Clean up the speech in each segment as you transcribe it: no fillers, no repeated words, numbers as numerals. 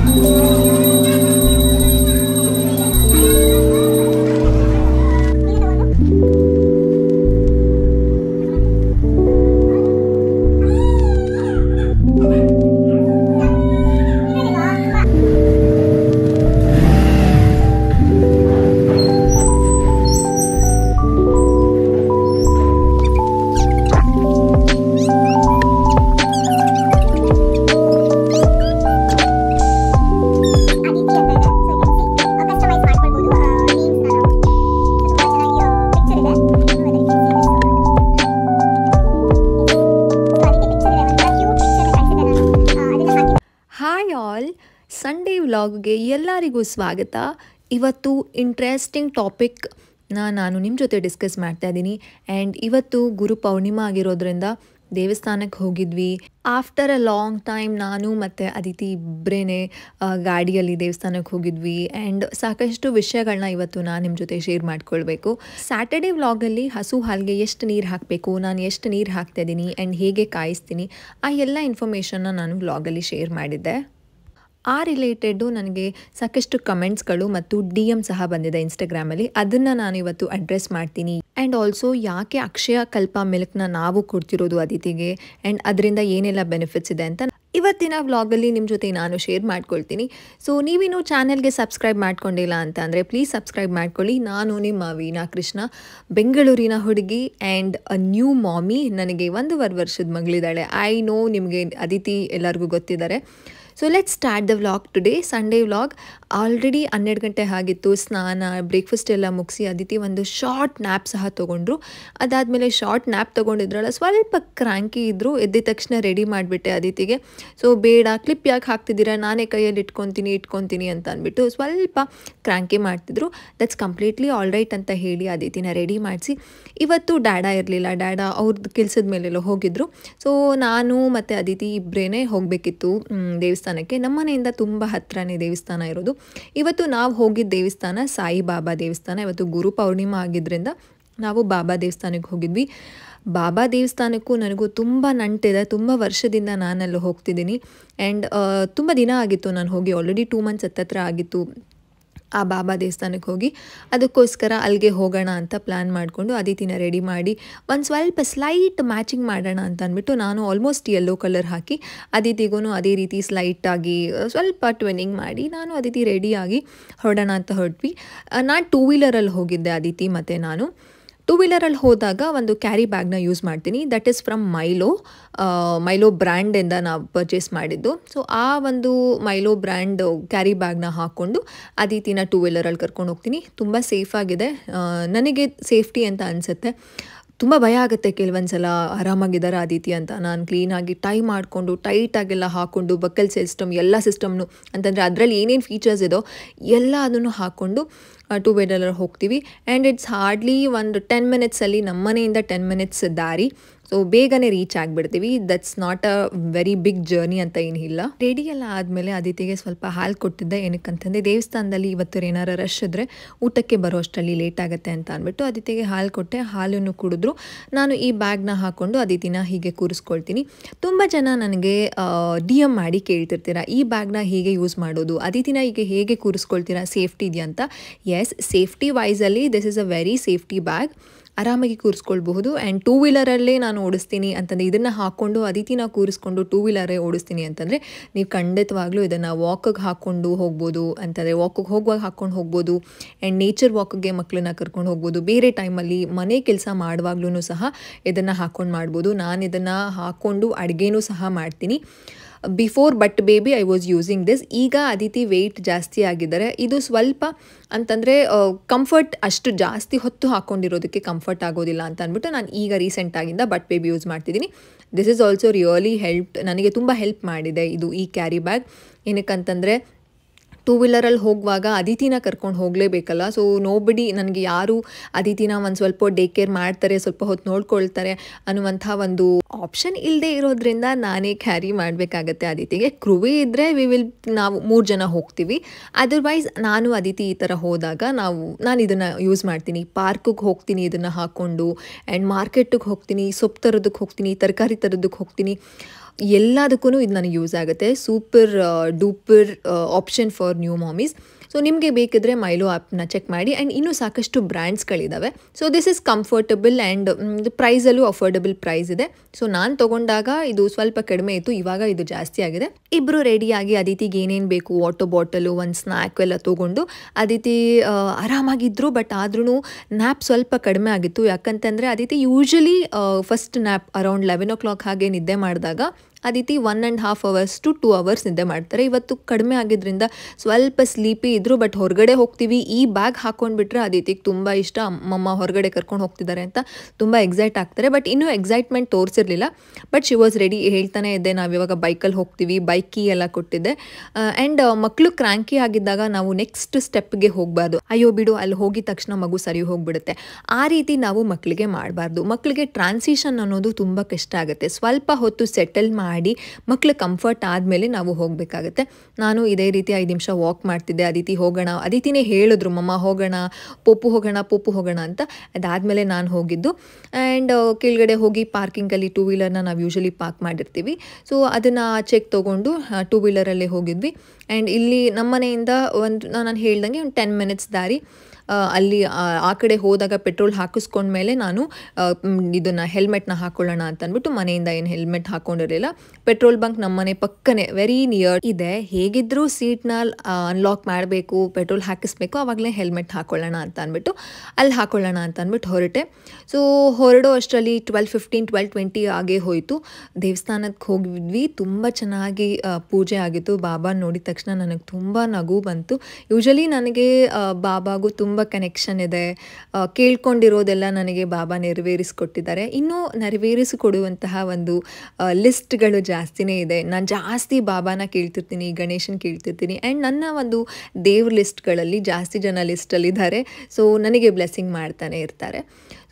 Hi all, Sunday ವ್ಲಾಗ್ಗೆ ಎಲ್ಲರಿಗೂ ಸ್ವಾಗತ. ಇವತ್ತು ಇಂಟ್ರೆಸ್ಟಿಂಗ್ ಟಾಪಿಕ್ ನಾನು ನಿಮ್ಮ ಜೊತೆ ಡಿಸ್ಕಸ್ ಮಾಡ್ತಾ ಇದ್ದೀನಿ. ಆ್ಯಂಡ್ ಇವತ್ತು ಗುರು ಪೌರ್ಣಿಮಾ ಆಗಿರೋದ್ರಿಂದ ದೇವಸ್ಥಾನಕ್ಕೆ ಹೋಗಿದ್ವಿ. ಆಫ್ಟರ್ ಅ ಲಾಂಗ್ ಟೈಮ್ ನಾನು ಮತ್ತು ಅದಿತಿ ಇಬ್ಬರೇ ಗಾಡಿಯಲ್ಲಿ ದೇವಸ್ಥಾನಕ್ಕೆ ಹೋಗಿದ್ವಿ. ಆ್ಯಂಡ್ ಸಾಕಷ್ಟು ವಿಷಯಗಳನ್ನ ಇವತ್ತು ನಾನು ನಿಮ್ಮ ಜೊತೆ ಶೇರ್ ಮಾಡ್ಕೊಳ್ಬೇಕು. ಸ್ಯಾಟರ್ಡೇ ವ್ಲಾಗಲ್ಲಿ ಹಸು ಹಾಲಿಗೆ ಎಷ್ಟು ನೀರು ಹಾಕಬೇಕು, ನಾನು ಎಷ್ಟು ನೀರು ಹಾಕ್ತಾಯಿದ್ದೀನಿ ಆ್ಯಂಡ್ ಹೇಗೆ ಕಾಯಿಸ್ತೀನಿ, ಆ ಎಲ್ಲ ಇನ್ಫಾರ್ಮೇಷನ್ನ ನಾನು ವ್ಲಾಗಲ್ಲಿ ಶೇರ್ ಮಾಡಿದ್ದೆ. ಆ ರಿಲೇಟೆಡ್ಡು ನನಗೆ ಸಾಕಷ್ಟು ಕಮೆಂಟ್ಸ್ಗಳು ಮತ್ತು DM ಸಹ ಬಂದಿದೆ ಇನ್ಸ್ಟಾಗ್ರಾಮಲ್ಲಿ. ಅದನ್ನು ನಾನು ಇವತ್ತು ಅಡ್ರೆಸ್ ಮಾಡ್ತೀನಿ. ಆ್ಯಂಡ್ ಆಲ್ಸೋ ಯಾಕೆ ಅಕ್ಷಯ ಕಲ್ಪ ಮಿಲ್ಕ್ನ ನಾವು ಕೊಡ್ತಿರೋದು ಅದಿತಿಗೆ ಆ್ಯಂಡ್ ಅದರಿಂದ ಏನೆಲ್ಲ ಬೆನಿಫಿಟ್ಸ್ ಇದೆ ಅಂತ ಇವತ್ತಿನ ವ್ಲಾಗಲ್ಲಿ ನಿಮ್ಮ ಜೊತೆ ನಾನು ಶೇರ್ ಮಾಡ್ಕೊಳ್ತೀನಿ. ಸೊ ನೀವಿನ್ನೂ ಚಾನೆಲ್ಗೆ ಸಬ್ಸ್ಕ್ರೈಬ್ ಮಾಡ್ಕೊಂಡಿಲ್ಲ ಅಂತ ಅಂದರೆ ಪ್ಲೀಸ್ ಸಬ್ಸ್ಕ್ರೈಬ್ ಮಾಡ್ಕೊಳ್ಳಿ. ನಾನು ನಿಮ್ಮ ವೀಣಾ ಕೃಷ್ಣ, ಬೆಂಗಳೂರಿನ ಹುಡುಗಿ ಆ್ಯಂಡ್ ಅ ನ್ಯೂ ಮಾಮಿ. ನನಗೆ 1.5 ವರ್ಷದ ಮಗಳಿದ್ದಾಳೆ. ಐ ನೋ ನಿಮಗೆ ಅದಿತಿ ಎಲ್ಲರಿಗೂ ಗೊತ್ತಿದ್ದಾರೆ. So let's start the vlog today, Sunday vlog. Already 12 ಗಂಟೆ ಆಗಿತ್ತು. ಸ್ನಾನ ಬ್ರೇಕ್ಫಾಸ್ಟ್ ಎಲ್ಲ ಮುಗಿಸಿ ಅದಿತಿ ಒಂದು ಶಾರ್ಟ್ ನ್ಯಾಪ್ ಸಹ ತೊಗೊಂಡ್ರು. ಅದಾದಮೇಲೆ ಶಾರ್ಟ್ ನ್ಯಾಪ್ ತೊಗೊಂಡಿದ್ರಲ್ಲ, ಸ್ವಲ್ಪ ಕ್ರ್ಯಾಂಕಿ ಇದ್ದರು. ಎದ್ದ ತಕ್ಷಣ ರೆಡಿ ಮಾಡಿಬಿಟ್ಟೆ ಅದಿತಿಗೆ. ಸೊ ಬೇಡ, ಕ್ಲಿಪ್ ಯಾಕೆ ಹಾಕ್ತಿದ್ದೀರಾ, ನಾನೇ ಕೈಯಲ್ಲಿ ಇಟ್ಕೊತೀನಿ ಅಂತ ಅಂದ್ಬಿಟ್ಟು ಸ್ವಲ್ಪ ಕ್ರ್ಯಾಂಕಿ ಮಾಡ್ತಿದ್ರು. ದಟ್ಸ್ ಕಂಪ್ಲೀಟ್ಲಿ ಆಲ್ ರೈಟ್ ಅಂತ ಹೇಳಿ ಅದಿತಿನ ರೆಡಿ ಮಾಡಿಸಿ, ಇವತ್ತು ಡ್ಯಾಡಾ ಇರಲಿಲ್ಲ, ಡ್ಯಾಡಾ ಅವ್ರದ್ದು ಕೆಲಸದ ಮೇಲೆಲ್ಲ ಹೋಗಿದ್ರು. ಸೊ ನಾನು ಮತ್ತು ಅದಿತಿ ಇಬ್ಬರೇ ಹೋಗಬೇಕಿತ್ತು ದೇವಸ್ಥಾನಕ್ಕೆ. ನಮ್ಮ ಮನೆಯಿಂದ ತುಂಬ ಹತ್ತಿರನೇ ದೇವಸ್ಥಾನ ಇರೋದು. ಇವತ್ತು ನಾವು ಹೋಗಿದ್ದ ದೇವಸ್ಥಾನ ಸಾಯಿಬಾಬಾ ದೇವಸ್ಥಾನ. ಇವತ್ತು ಗುರು ಪೌರ್ಣಿಮಾ ಆಗಿದ್ದರಿಂದ ನಾವು ಬಾಬಾ ದೇವಸ್ಥಾನಕ್ಕೆ ಹೋಗಿದ್ವಿ. ಬಾಬಾ ದೇವಸ್ಥಾನಕ್ಕೂ ನನಗೂ ತುಂಬ ನಂಟಿದೆ. ತುಂಬ ವರ್ಷದಿಂದ ನಾನಲ್ಲಿ ಹೋಗ್ತಿದ್ದೀನಿ. ಆ್ಯಂಡ್ ತುಂಬ ದಿನ ಆಗಿತ್ತು ನಾನು ಹೋಗಿ, ಆಲ್ರೆಡಿ 2 ಮಂತ್ಸ್ ಹತ್ತತ್ರ ಆಗಿತ್ತು ಆ ಬಾಬಾ ದೇವಸ್ಥಾನಕ್ಕೆ ಹೋಗಿ. ಅದಕ್ಕೋಸ್ಕರ ಅಲ್ಲಿಗೆ ಹೋಗೋಣ ಅಂತ ಪ್ಲ್ಯಾನ್ ಮಾಡಿಕೊಂಡು ಅದಿತಿನ ರೆಡಿ ಮಾಡಿ ಒಂದು ಸ್ವಲ್ಪ ಸ್ಲೈಟ್ ಮ್ಯಾಚಿಂಗ್ ಮಾಡೋಣ ಅಂತ ಅಂದ್ಬಿಟ್ಟು ನಾನು ಆಲ್ಮೋಸ್ಟ್ ಯೆಲ್ಲೋ ಕಲರ್ ಹಾಕಿ ಅದಿತಿಗೂ ಅದೇ ರೀತಿ ಸ್ಲೈಟಾಗಿ ಸ್ವಲ್ಪ ಟ್ವಿನ್ನಿಂಗ್ ಮಾಡಿ ನಾನು ಅದಿತಿ ರೆಡಿಯಾಗಿ ಹೊರಡೋಣ ಅಂತ ಹೊರಟ್ವಿ. ನಾನು 2 ವೀಲರಲ್ಲಿ ಹೋಗಿದ್ದೆ ಅದಿತಿ ಮತ್ತು ನಾನು. 2 ವೀಲರಲ್ಲಿ ಹೋದಾಗ ಒಂದು ಕ್ಯಾರಿ ಬ್ಯಾಗ್ನ ಯೂಸ್ ಮಾಡ್ತೀನಿ. ದಟ್ ಈಸ್ ಫ್ರಮ್ ಮೈಲೋ ಬ್ರ್ಯಾಂಡಿಂದ ನಾವು ಪರ್ಚೇಸ್ ಮಾಡಿದ್ದು. ಸೊ ಆ ಒಂದು ಮೈಲೋ ಬ್ರ್ಯಾಂಡ್ ಕ್ಯಾರಿ ಬ್ಯಾಗ್ನ ಹಾಕ್ಕೊಂಡು ಅದಿತಿನ 2 ವೀಲರಲ್ಲಿ ಕರ್ಕೊಂಡು ಹೋಗ್ತೀನಿ. ತುಂಬ ಸೇಫಾಗಿದೆ, ನನಗೆ ಸೇಫ್ಟಿ ಅಂತ ಅನಿಸುತ್ತೆ. ತುಂಬ ಭಯ ಆಗುತ್ತೆ ಕೆಲವೊಂದು ಸಲ, ಆರಾಮಾಗಿದ್ದಾರೆ ಅದಿತಿ ಅಂತ. ನಾನು ಕ್ಲೀನಾಗಿ ಟೈ ಮಾಡಿಕೊಂಡು ಟೈಟಾಗೆಲ್ಲ ಹಾಕ್ಕೊಂಡು ಬಕ್ಕಲ್ ಸಿಸ್ಟಮ್ ಎಲ್ಲ ಸಿಸ್ಟಮ್ನು ಅಂತಂದರೆ ಅದರಲ್ಲಿ ಏನೇನು ಫೀಚರ್ಸ್ ಇದೋ ಎಲ್ಲ ಅದನ್ನು ಹಾಕ್ಕೊಂಡು 2 ವೀಲರಲ್ಲಿ ಹೋಗ್ತೀವಿ. ಆ್ಯಂಡ್ ಇಟ್ಸ್ ಹಾರ್ಡ್ಲಿ ಒಂದು 10 ಮಿನಿಟ್ಸಲ್ಲಿ ನಮ್ಮ ಮನೆಯಿಂದ 10 ಮಿನಿಟ್ಸ್ ದಾರಿ. ಸೊ ಬೇಗನೆ ರೀಚ್ ಆಗಿಬಿಡ್ತೀವಿ. That's not a very big journey ಅಂತ ಏನಿಲ್ಲ. ರೆಡಿ ಎಲ್ಲ ಆದಮೇಲೆ ಅದಿತಿಗೆ ಸ್ವಲ್ಪ ಹಾಲು ಕೊಟ್ಟಿದ್ದೆ. ಏನಕ್ಕಂತಂದರೆ ದೇವಸ್ಥಾನದಲ್ಲಿ ಇವತ್ತು ಏನಾರು ರಶ್ ಇದ್ದರೆ ಊಟಕ್ಕೆ ಬರೋ ಅಷ್ಟರಲ್ಲಿ ಲೇಟ್ ಆಗುತ್ತೆ ಅಂತ ಅಂದ್ಬಿಟ್ಟು ಅದಿತಿಗೆ ಹಾಲು ಕೊಟ್ಟೆ. ಹಾಲನ್ನು ಕುಡಿದ್ರು. ನಾನು ಈ ಬ್ಯಾಗ್ನ ಹಾಕ್ಕೊಂಡು ಅದಿತಿನ ಹೀಗೆ ಕೂರಿಸ್ಕೊಳ್ತೀನಿ. ತುಂಬ ಜನ ನನಗೆ DM ಮಾಡಿ ಕೇಳ್ತಿರ್ತೀರ, ಈ ಬ್ಯಾಗ್ನ ಹೇಗೆ ಯೂಸ್ ಮಾಡೋದು, ಅದಿತಿನ ಹೀಗೆ ಹೇಗೆ ಕೂರಿಸ್ಕೊಳ್ತೀರಾ, ಸೇಫ್ಟಿ ಇದೆಯಾ ಅಂತ. ಎಸ್, ಸೇಫ್ಟಿ ವೈಸಲ್ಲಿ this is a very safety bag. ಆರಾಮಾಗಿ ಕೂರಿಸ್ಕೊಳ್ಬಹುದು. ಆ್ಯಂಡ್ 2 ವೀಲರಲ್ಲೇ ನಾನು ಓಡಿಸ್ತೀನಿ ಅಂತಂದರೆ ಇದನ್ನು ಹಾಕ್ಕೊಂಡು ಅದಿತಿನ ಕೂರಿಸ್ಕೊಂಡು 2 ವೀಲರೇ ಓಡಿಸ್ತೀನಿ ಅಂತಂದರೆ ನೀವು ಖಂಡಿತವಾಗ್ಲೂ ಇದನ್ನು ವಾಕಿಗೆ ಹಾಕ್ಕೊಂಡು ಹೋಗ್ಬೋದು. ಅಂತಂದರೆ ವಾಕಿಗೆ ಹೋಗುವಾಗ ಹಾಕ್ಕೊಂಡು ಹೋಗ್ಬೋದು. ಆ್ಯಂಡ್ ನೇಚರ್ ವಾಕಿಗೆ ಮಕ್ಕಳನ್ನ ಕರ್ಕೊಂಡು ಹೋಗ್ಬೋದು. ಬೇರೆ ಟೈಮಲ್ಲಿ ಮನೆ ಕೆಲಸ ಮಾಡುವಾಗ್ಲೂ ಸಹ ಇದನ್ನು ಹಾಕ್ಕೊಂಡು ಮಾಡ್ಬೋದು. ನಾನು ಇದನ್ನು ಹಾಕ್ಕೊಂಡು ಅಡುಗೆನೂ ಸಹ ಮಾಡ್ತೀನಿ. Before but baby I was using this. ಈಗ ಅದಿತಿ ವೆಯ್ಟ್ ಜಾಸ್ತಿ ಆಗಿದ್ದಾರೆ. ಇದು ಸ್ವಲ್ಪ ಅಂತಂದರೆ ಕಂಫರ್ಟ್ ಅಷ್ಟು ಜಾಸ್ತಿ ಹೊತ್ತು ಹಾಕ್ಕೊಂಡಿರೋದಕ್ಕೆ ಕಂಫರ್ಟ್ ಆಗೋದಿಲ್ಲ ಅಂತ ಅಂದ್ಬಿಟ್ಟು ನಾನು ಈಗ ರೀಸೆಂಟಾಗಿಂದ ಬಟ್ ಬೇಬಿ ಯೂಸ್ ಮಾಡ್ತಿದ್ದೀನಿ. ದಿಸ್ ಈಸ್ ಆಲ್ಸೋ ರಿಯಲಿ ನನಗೆ ತುಂಬ ಹೆಲ್ಪ್ ಮಾಡಿದೆ ಇದು ಈ ಕ್ಯಾರಿ ಬ್ಯಾಗ್. ಏನಕ್ಕಂತಂದರೆ 2 ವೀಲರಲ್ಲಿ ಹೋಗುವಾಗ ಅದಿತಿನ ಕರ್ಕೊಂಡು ಹೋಗಲೇಬೇಕಲ್ಲ. ಸೊ ನೋಬಡಿ, ನನಗೆ ಯಾರು ಅದಿತಿನ ಒಂದು ಸ್ವಲ್ಪ ಡೇ ಕೇರ್ ಮಾಡ್ತಾರೆ, ಸ್ವಲ್ಪ ಹೊತ್ತು ನೋಡ್ಕೊಳ್ತಾರೆ ಅನ್ನುವಂಥ ಒಂದು ಆಪ್ಷನ್ ಇಲ್ಲದೆ ಇರೋದ್ರಿಂದ ನಾನೇ ಕ್ಯಾರಿ ಮಾಡಬೇಕಾಗತ್ತೆ ಅದಿತಿಗೆ. ಕ್ರುವೇ ಇದ್ದರೆ ನಾವು 3 ಜನ ಹೋಗ್ತೀವಿ. ಅದರ್ವೈಸ್ ನಾನು ಅದಿತಿ ಈ ಥರ ಹೋದಾಗ ನಾನು ಇದನ್ನು ಯೂಸ್ ಮಾಡ್ತೀನಿ. ಪಾರ್ಕಿಗೆ ಹೋಗ್ತೀನಿ ಇದನ್ನು ಹಾಕ್ಕೊಂಡು. ಆ್ಯಂಡ್ ಮಾರ್ಕೆಟಿಗೆ ಹೋಗ್ತೀನಿ, ಸೊಪ್ಪು ತರೋದಕ್ಕೆ ಹೋಗ್ತೀನಿ, ತರಕಾರಿ ತರೋದಕ್ಕೆ ಹೋಗ್ತೀನಿ. ಎಲ್ಲದಕ್ಕೂ ಇದು ನನಗೆ ಯೂಸ್ ಆಗುತ್ತೆ. Super duper option for new mommies. So ನಿಮಗೆ ಬೇಕಿದ್ರೆ ಮೈಲೋ ಆ್ಯಪ್ನ ಚೆಕ್ ಮಾಡಿ. ಆ್ಯಂಡ್ ಇನ್ನೂ ಸಾಕಷ್ಟು ಬ್ರ್ಯಾಂಡ್ಸ್ಗಳಿದ್ದಾವೆ. So this is comfortable and ಪ್ರೈಸಲ್ಲೂ ಅಫೋರ್ಡಬಲ್ ಪ್ರೈಸ್ ಇದೆ. ಸೊ ನಾನು ತೊಗೊಂಡಾಗ ಇದು ಸ್ವಲ್ಪ ಕಡಿಮೆ ಇತ್ತು, ಇವಾಗ ಇದು ಜಾಸ್ತಿ ಆಗಿದೆ. ಇಬ್ಬರು ರೆಡಿಯಾಗಿ ಅದಿತಿಗೆ ಏನೇನು ಬೇಕು, ವಾಟರ್ ಬಾಟಲು, ಒಂದು ಸ್ನ್ಯಾಕ್ ಎಲ್ಲ ತೊಗೊಂಡು ಅದಿತಿ ಆರಾಮಾಗಿದ್ದರು. ಬಟ್ ಆದ್ರೂ ನ್ಯಾಪ್ ಸ್ವಲ್ಪ ಕಡಿಮೆ ಆಗಿತ್ತು. ಯಾಕಂತಂದರೆ Aditi usually first nap around 11 o'clock ಹಾಗೆ ನಿದ್ದೆ ಮಾಡಿದಾಗ ಅದಿತಿ 1.5 hours to 2 hours ನಿದ್ದೆ ಮಾಡ್ತಾರೆ. ಇವತ್ತು ಕಡಿಮೆ ಆಗಿದ್ದರಿಂದ ಸ್ವಲ್ಪ ಸ್ಲೀಪಿ ಇದ್ದರು. ಬಟ್ ಹೊರಗಡೆ ಹೋಗ್ತೀವಿ, ಈ ಬ್ಯಾಗ್ ಹಾಕ್ಕೊಂಡ್ಬಿಟ್ರೆ ಅದಿತಿಗೆ ತುಂಬ ಇಷ್ಟ. ಅಮ್ಮಮ್ಮ ಹೊರಗಡೆ ಕರ್ಕೊಂಡು ಹೋಗ್ತಿದ್ದಾರೆ ಅಂತ ತುಂಬ ಎಕ್ಸೈಟ್ ಆಗ್ತಾರೆ. ಬಟ್ ಇನ್ನೂ ಎಕ್ಸೈಟ್ಮೆಂಟ್ ತೋರಿಸಿರಲಿಲ್ಲ. But she was ready. ಹೇಳ್ತಾನೆ ಇದ್ದೆ, ನಾವು ಇವಾಗ ಬೈಕಲ್ಲಿ ಹೋಗ್ತೀವಿ, ಬೈಕ್ ಕೀ ಎಲ್ಲ ಕೊಟ್ಟಿದ್ದೆ. ಆ್ಯಂಡ್ ಮಕ್ಕಳು ಕ್ರ್ಯಾಂಕಿ ಆಗಿದ್ದಾಗ ನಾವು ನೆಕ್ಸ್ಟ್ ಸ್ಟೆಪ್ಗೆ ಹೋಗಬಾರ್ದು. ಅಯ್ಯೋ ಬಿಡು, ಅಲ್ಲಿ ಹೋಗಿದ ತಕ್ಷಣ ಮಗು ಸರಿ ಹೋಗಿಬಿಡುತ್ತೆ, ಆ ರೀತಿ ನಾವು ಮಕ್ಕಳಿಗೆ ಮಾಡಬಾರ್ದು. ಮಕ್ಕಳಿಗೆ ಟ್ರಾನ್ಸಿಷನ್ ಅನ್ನೋದು ತುಂಬ ಕಷ್ಟ ಆಗುತ್ತೆ. ಸ್ವಲ್ಪ ಹೊತ್ತು ಸೆಟಲ್ ಮಾಡಿ ಮಕ್ಕಳು ಕಂಫರ್ಟ್ ಆದಮೇಲೆ ನಾವು ಹೋಗಬೇಕಾಗತ್ತೆ. ನಾನು ಇದೇ ರೀತಿ 5 ನಿಮಿಷ ವಾಕ್ ಮಾಡ್ತಿದ್ದೆ. ಅದಿತಿ ಹೋಗೋಣ, ಅದಿತಿನೇ ಹೇಳಿದ್ರು, ಮಮ್ಮ ಹೋಗೋಣ, ಪಪ್ಪು ಹೋಗೋಣ ಅಂತ. ಅದಾದಮೇಲೆ ನಾನು ಹೋಗಿದ್ದು. ಆ್ಯಂಡ್ ಕೆಳಗಡೆ ಹೋಗಿ ಪಾರ್ಕಿಂಗಲ್ಲಿ 2 wheelerನ ನಾವು ಯೂಶ್ವಲಿ ಪಾರ್ಕ್ ಮಾಡಿರ್ತೀವಿ. ಸೊ ಅದನ್ನು ಚೆಕ್ ತೊಗೊಂಡು 2 wheelerಲ್ಲೇ ಹೋಗಿದ್ವಿ. ಆ್ಯಂಡ್ ಇಲ್ಲಿ ನಮ್ಮ ಮನೆಯಿಂದ ನಾನು ಹೇಳ್ದಂಗೆ ಒಂದು 10 minutes ದಾರಿ. ಅಲ್ಲಿ ಆ ಕಡೆ ಹೋದಾಗ ಪೆಟ್ರೋಲ್ ಹಾಕಿಸ್ಕೊಂಡ್ಮೇಲೆ ನಾನು ಇದನ್ನು ಹೆಲ್ಮೆಟ್ನ ಹಾಕ್ಕೊಳ್ಳೋಣ ಅಂತ ಅಂದ್ಬಿಟ್ಟು ಮನೆಯಿಂದ ಏನು ಹೆಲ್ಮೆಟ್ ಹಾಕ್ಕೊಂಡಿರಲಿಲ್ಲ. ಪೆಟ್ರೋಲ್ ಬಂಕ್ ನಮ್ಮ ಮನೆ ಪಕ್ಕನೇ ವೆರಿ ನಿಯರ್ ಇದೆ. ಹೇಗಿದ್ದರೂ ಸೀಟ್ನ ಅನ್ಲಾಕ್ ಮಾಡಬೇಕು, ಪೆಟ್ರೋಲ್ ಹಾಕಿಸ್ಬೇಕು, ಆವಾಗಲೇ ಹೆಲ್ಮೆಟ್ ಹಾಕ್ಕೊಳ್ಳೋಣ ಅಂತ ಅಂದ್ಬಿಟ್ಟು ಅಲ್ಲಿ ಹಾಕ್ಕೊಳ್ಳೋಣ ಅಂತ ಅಂದ್ಬಿಟ್ಟು ಹೊರಟೆ. ಸೊ ಹೊರಡೋ ಅಷ್ಟರಲ್ಲಿ 12:15 12:20 ಆಗೇ ಹೋಯಿತು. ದೇವಸ್ಥಾನಕ್ಕೆ ಹೋಗಿದ್ವಿ. ತುಂಬ ಚೆನ್ನಾಗಿ ಪೂಜೆ ಆಗಿತ್ತು. ಬಾಬಾ ನೋಡಿದ ತಕ್ಷಣ ನನಗೆ ತುಂಬ ನಗು ಬಂತು. ಯೂಶ್ವಲಿ ನನಗೆ ಬಾಬಾಗೂ ತುಂಬ ಕನೆಕ್ಷನ್ ಇದೆ. ಕೇಳ್ಕೊಂಡಿರೋದೆಲ್ಲ ನನಗೆ ಬಾಬಾ ನೆರವೇರಿಸಿಕೊಟ್ಟಿದ್ದಾರೆ. ಇನ್ನೂ ನೆರವೇರಿಸಿಕೊಡುವಂತಹ ಒಂದು ಲಿಸ್ಟ್ಗಳು ಜಾಸ್ತಿನೇ ಇದೆ. ನಾನು ಜಾಸ್ತಿ ಬಾಬಾನ ಕೇಳ್ತಿರ್ತೀನಿ, ಗಣೇಶನ್ ಕೇಳ್ತಿರ್ತೀನಿ. ಆ್ಯಂಡ್ ನನ್ನ ಒಂದು ದೇವ್ರ ಲಿಸ್ಟ್ಗಳಲ್ಲಿ ಜಾಸ್ತಿ ಜನ ಲಿಸ್ಟಲ್ಲಿದ್ದಾರೆ. ಸೊ ನನಗೆ ಬ್ಲೆಸ್ಸಿಂಗ್ ಮಾಡ್ತಾನೆ ಇರ್ತಾರೆ.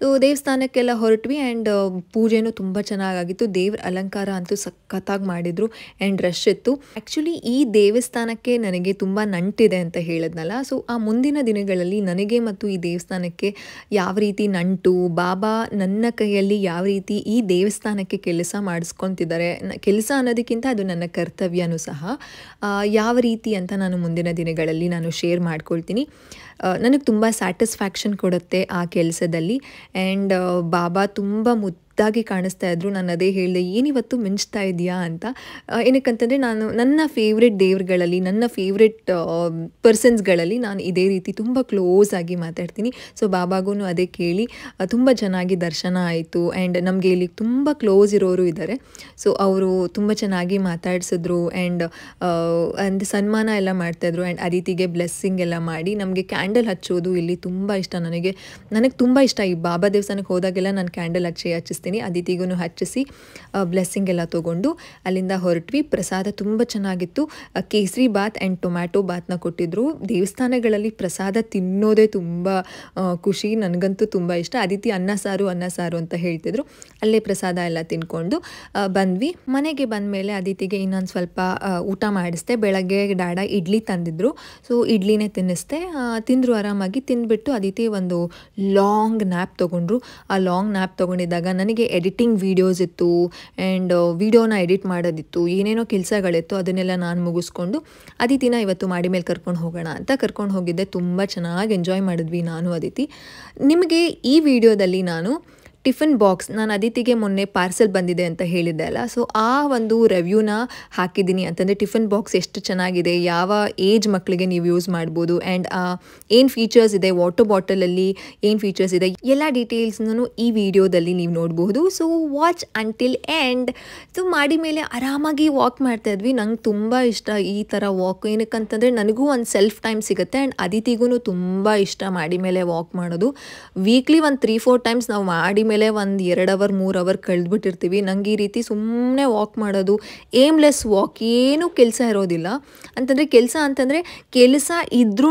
ಸೊ ದೇವಸ್ಥಾನಕ್ಕೆಲ್ಲ ಹೊರಟ್ವಿ. ಆ್ಯಂಡ್ ಪೂಜೆನೂ ತುಂಬ ಚೆನ್ನಾಗಾಗಿತ್ತು. ದೇವ್ರ ಅಲಂಕಾರ ಅಂತೂ ಸಖತ್ತಾಗಿ ಮಾಡಿದರು. ಆ್ಯಂಡ್ ರಶ್ ಇತ್ತು. ಆ್ಯಕ್ಚುಲಿ ಈ ದೇವಸ್ಥಾನಕ್ಕೆ ನನಗೆ ತುಂಬ ನಂಟಿದೆ ಅಂತ ಹೇಳಿದ್ನಲ್ಲ. ಸೊ ಆ ಮುಂದಿನ ದಿನಗಳಲ್ಲಿ ನನಗೆ ಮತ್ತು ಈ ದೇವಸ್ಥಾನಕ್ಕೆ ಯಾವ ರೀತಿ ನಂಟು, ಬಾಬಾ ನನ್ನ ಕೈಯಲ್ಲಿ ಯಾವ ರೀತಿ ಈ ದೇವಸ್ಥಾನಕ್ಕೆ ಕೆಲಸ ಮಾಡಿಸ್ಕೊತಿದ್ದಾರೆ, ಕೆಲಸ ಅನ್ನೋದಕ್ಕಿಂತ ಅದು ನನ್ನ ಕರ್ತವ್ಯನೂ ಸಹ, ಯಾವ ರೀತಿ ಅಂತ ನಾನು ಮುಂದಿನ ದಿನಗಳಲ್ಲಿ ನಾನು ಶೇರ್ ಮಾಡ್ಕೊಳ್ತೀನಿ. ನನಗೆ ತುಂಬ ಸ್ಯಾಟಿಸ್ಫ್ಯಾಕ್ಷನ್ ಕೊಡುತ್ತೆ ಆ ಕೆಲಸದಲ್ಲಿ. ಆ್ಯಂಡ್ ಬಾಬಾ ತುಂಬ ಮುದ್ದಾಗಿ ಕಾಣಿಸ್ತಾ ಇದ್ರು. ನಾನು ಅದೇ ಹೇಳಿದೆ, ಏನಿವತ್ತು ಮಿಂಚ್ತಾ ಇದೆಯಾ ಅಂತ. ಏನಕ್ಕಂತಂದರೆ ನಾನು ನನ್ನ ಫೇವ್ರೆಟ್ ದೇವ್ರುಗಳಲ್ಲಿ, ನನ್ನ ಫೇವ್ರೆಟ್ ಪರ್ಸನ್ಸ್ಗಳಲ್ಲಿ ನಾನು ಇದೇ ರೀತಿ ತುಂಬ ಕ್ಲೋಸ್ ಆಗಿ ಮಾತಾಡ್ತೀನಿ. ಸೊ ಬಾಬಾಗೂ ಅದೇ ಕೇಳಿ ತುಂಬ ಚೆನ್ನಾಗಿ ದರ್ಶನ ಆಯಿತು. ಆ್ಯಂಡ್ ನಮಗೆ ಇಲ್ಲಿ ತುಂಬ ಕ್ಲೋಸ್ ಇರೋರು ಇದ್ದಾರೆ. ಸೊ ಅವರು ತುಂಬ ಚೆನ್ನಾಗಿ ಮಾತಾಡಿಸಿದ್ರು. ಆ್ಯಂಡ್ ಸನ್ಮಾನ ಎಲ್ಲ ಮಾಡ್ತಾಯಿದ್ರು. ಆ್ಯಂಡ್ ಅದಿತಿಗೆ ಬ್ಲೆಸ್ಸಿಂಗ್ ಎಲ್ಲ ಮಾಡಿ ನಮಗೆ ಕ್ಯಾಂಡಲ್ ಹಚ್ಚೋದು ಇಲ್ಲಿ ತುಂಬ ಇಷ್ಟ. ನನಗೆ ತುಂಬ ಇಷ್ಟ. ಈ ಬಾಬಾ ದೇವಸ್ಥಾನಕ್ಕೆ ಹೋದಾಗೆಲ್ಲ ನಾನು ಕ್ಯಾಂಡಲ್ ಹಚ್ಚಿಸ್ತೀನಿ. ಅದಿತಿಗೂ ಹಚ್ಚಿಸಿ ಬ್ಲೆಸ್ಸಿಂಗ್ ಎಲ್ಲ ತೊಗೊಂಡು ಅಲ್ಲಿಂದ ಹೊರಟ್ವಿ. ಪ್ರಸಾದ ತುಂಬ ಚೆನ್ನಾಗಿತ್ತು. ಕೇಸರಿ ಬಾತ್ ಆ್ಯಂಡ್ ಟೊಮ್ಯಾಟೊ ಬಾತ್ನ ಕೊಟ್ಟಿದ್ರು. ದೇವಸ್ಥಾನಗಳಲ್ಲಿ ಪ್ರಸಾದ ತಿನ್ನೋದೇ ತುಂಬ ಖುಷಿ. ನನಗಂತೂ ತುಂಬ ಇಷ್ಟ. ಅದಿತಿ ಅನ್ನ ಸಾರು ಅಂತ ಹೇಳ್ತಿದ್ರು. ಅಲ್ಲೇ ಪ್ರಸಾದ ಎಲ್ಲ ತಿನ್ಕೊಂಡು ಬಂದ್ವಿ. ಮನೆಗೆ ಬಂದಮೇಲೆ ಅದಿತಿಗೆ ಇನ್ನೊಂದು ಸ್ವಲ್ಪ ಊಟ ಮಾಡಿಸ್ದೆ. ಬೆಳಗ್ಗೆ ಡಾಡ ಇಡ್ಲಿ ತಂದಿದ್ರು. ಸೊ ಇಡ್ಲಿನೇ ತಿಂದರು. ಆರಾಮಾಗಿ ತಿಂದ್ಬಿಟ್ಟು ಅದಿತಿ ಒಂದು ಲಾಂಗ್ ನ್ಯಾಪ್ ತೊಗೊಂಡ್ರು. ಆ ಲಾಂಗ್ ನ್ಯಾಪ್ ತೊಗೊಂಡಿದ್ದಾಗ ನನಗೆ ಎಡಿಟಿಂಗ್ ವೀಡಿಯೋಸ್ ಇತ್ತು. ಆ್ಯಂಡ್ ವೀಡಿಯೋನ ಎಡಿಟ್ ಮಾಡೋದಿತ್ತು. ಏನೇನೋ ಕೆಲಸಗಳಿತ್ತು. ಅದನ್ನೆಲ್ಲ ನಾನು ಮುಗಿಸ್ಕೊಂಡು ಅದಿತಿನ ಇವತ್ತು ಮಾಡಿ ಮೇಲೆ ಕರ್ಕೊಂಡು ಹೋಗೋಣ ಅಂತ ಕರ್ಕೊಂಡು ಹೋಗಿದ್ದೆ. ತುಂಬ ಚೆನ್ನಾಗಿ ಎಂಜಾಯ್ ಮಾಡಿದ್ವಿ ನಾನು ಅದಿತಿ. ನಿಮಗೆ ಈ ವಿಡಿಯೋದಲ್ಲಿ ನಾನು ಟಿಫನ್ ಬಾಕ್ಸ್, ನಾನು ಅದಿತಿಗೆ ಮೊನ್ನೆ ಪಾರ್ಸೆಲ್ ಬಂದಿದೆ ಅಂತ ಹೇಳಿದ್ದೆ ಅಲ್ಲ. ಸೊ ಆ ಒಂದು ರಿವ್ಯೂನ ಹಾಕಿದ್ದೀನಿ. ಅಂತಂದರೆ ಟಿಫನ್ ಬಾಕ್ಸ್ ಎಷ್ಟು ಚೆನ್ನಾಗಿದೆ, ಯಾವ ಏಜ್ ಮಕ್ಕಳಿಗೆ ನೀವು ಯೂಸ್ ಮಾಡ್ಬೋದು, ಆ್ಯಂಡ್ ಏನು ಫೀಚರ್ಸ್ ಇದೆ, ವಾಟರ್ ಬಾಟಲಲ್ಲಿ ಏನು ಫೀಚರ್ಸ್ ಇದೆ, ಎಲ್ಲ ಡೀಟೇಲ್ಸ್ನೂ ಈ ವಿಡಿಯೋದಲ್ಲಿ ನೀವು ನೋಡಬಹುದು. So watch until end. So ಮಾಡಿ ಮೇಲೆ ಆರಾಮಾಗಿ ವಾಕ್ ಮಾಡ್ತಾಯಿದ್ವಿ. ನಂಗೆ ತುಂಬ ಇಷ್ಟ ಈ ಥರ ವಾಕ್. ಏನಕ್ಕಂತಂದರೆ ನನಗೂ ಒಂದು ಸೆಲ್ಫ್ ಟೈಮ್ ಸಿಗುತ್ತೆ. ಆ್ಯಂಡ್ ಅದಿತಿಗೂ ತುಂಬ ಇಷ್ಟ ಮಾಡಿ ಮೇಲೆ ವಾಕ್ ಮಾಡೋದು. ವೀಕ್ಲಿ ಒಂದು 3-4 ಟೈಮ್ಸ್ ನಾವು ಮಾಡಿ ಮೇಲೆ ಒಂದು 2 hour 3 hour ಕಳೆದ್ಬಿಟ್ಟಿರ್ತೀವಿ. ನಂಗೆ ಈ ರೀತಿ ಸುಮ್ಮನೆ ವಾಕ್ ಮಾಡೋದು, ಏಮ್ಲೆಸ್ ವಾಕ್, ಏನೂ ಕೆಲಸ ಇರೋದಿಲ್ಲ. ಅಂತಂದರೆ ಕೆಲಸ ಇದ್ರೂ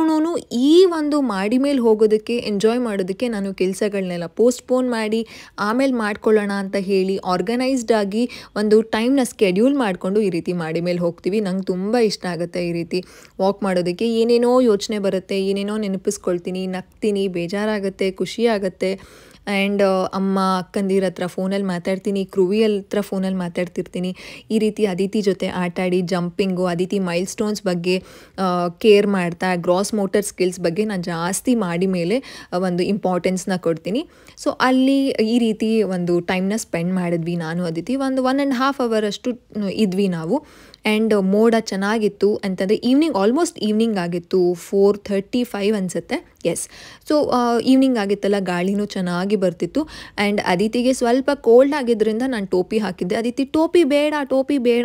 ಈ ಒಂದು ಮಾಡಿ ಮೇಲೆ ಹೋಗೋದಕ್ಕೆ, ಎಂಜಾಯ್ ಮಾಡೋದಕ್ಕೆ ನಾನು ಕೆಲಸಗಳನ್ನೆಲ್ಲ ಪೋಸ್ಟ್ಪೋನ್ ಮಾಡಿ ಆಮೇಲೆ ಮಾಡ್ಕೊಳ್ಳೋಣ ಅಂತ ಹೇಳಿ ಆರ್ಗನೈಸ್ಡ್ ಆಗಿ ಒಂದು ಟೈಮ್ನ ಸ್ಕೆಡ್ಯೂಲ್ ಮಾಡಿಕೊಂಡು ಈ ರೀತಿ ಮಾಡಿ ಮೇಲೆ ಹೋಗ್ತೀವಿ. ನಂಗೆ ತುಂಬ ಇಷ್ಟ ಆಗುತ್ತೆ ಈ ರೀತಿ ವಾಕ್ ಮಾಡೋದಕ್ಕೆ. ಏನೇನೋ ಯೋಚನೆ ಬರುತ್ತೆ, ಏನೇನೋ ನೆನಪಿಸ್ಕೊಳ್ತೀನಿ, ನಗ್ತೀನಿ, ಬೇಜಾರಾಗುತ್ತೆ, ಖುಷಿ ಆಗುತ್ತೆ. ಆ್ಯಂಡ್ ಅಮ್ಮ ಅಕ್ಕಂದಿರ ಹತ್ರ ಫೋನಲ್ಲಿ ಮಾತಾಡ್ತೀನಿ, ಕ್ರೂವಿಯಲ್ ಹತ್ರ ಫೋನಲ್ಲಿ ಮಾತಾಡ್ತಿರ್ತೀನಿ. ಈ ರೀತಿ ಅದಿತಿ ಜೊತೆ ಆಟಾಡಿ ಜಂಪಿಂಗು, ಅದಿತಿ ಮೈಲ್ ಸ್ಟೋನ್ಸ್ ಬಗ್ಗೆ ಕೇರ್ ಮಾಡ್ತಾ, ಗ್ರಾಸ್ ಮೋಟರ್ ಸ್ಕಿಲ್ಸ್ ಬಗ್ಗೆ ನಾನು ಜಾಸ್ತಿ ಮಾಡಿ ಮೇಲೆ ಒಂದು ಇಂಪಾರ್ಟೆನ್ಸ್ನ ಕೊಡ್ತೀನಿ. ಸೊ ಅಲ್ಲಿ ಈ ರೀತಿ ಒಂದು ಟೈಮ್ನ ಸ್ಪೆಂಡ್ ಮಾಡಿದ್ವಿ ನಾನು ಅದಿತಿ. ಒಂದು 1.5 hour ಅಷ್ಟು ಇದ್ವಿ ನಾವು. ಆ್ಯಂಡ್ ಮೋಡ ಚೆನ್ನಾಗಿತ್ತು ಅಂತಂದರೆ ಆಲ್ಮೋಸ್ಟ್ ಈವ್ನಿಂಗ್ ಆಗಿತ್ತು, 4:35 ಅನಿಸುತ್ತೆ. ಎಸ್. ಸೊ ಈವ್ನಿಂಗ್ ಆಗಿತ್ತಲ್ಲ, ಗಾಳಿನೂ ಚೆನ್ನಾಗಿ ಬರ್ತಿತ್ತು. ಆ್ಯಂಡ್ ಅದಿತಿಗೆ ಸ್ವಲ್ಪ ಕೋಲ್ಡ್ ಆಗಿದ್ದರಿಂದ ನಾನು ಟೋಪಿ ಹಾಕಿದ್ದೆ. ಅದಿತಿ ಟೋಪಿ ಬೇಡ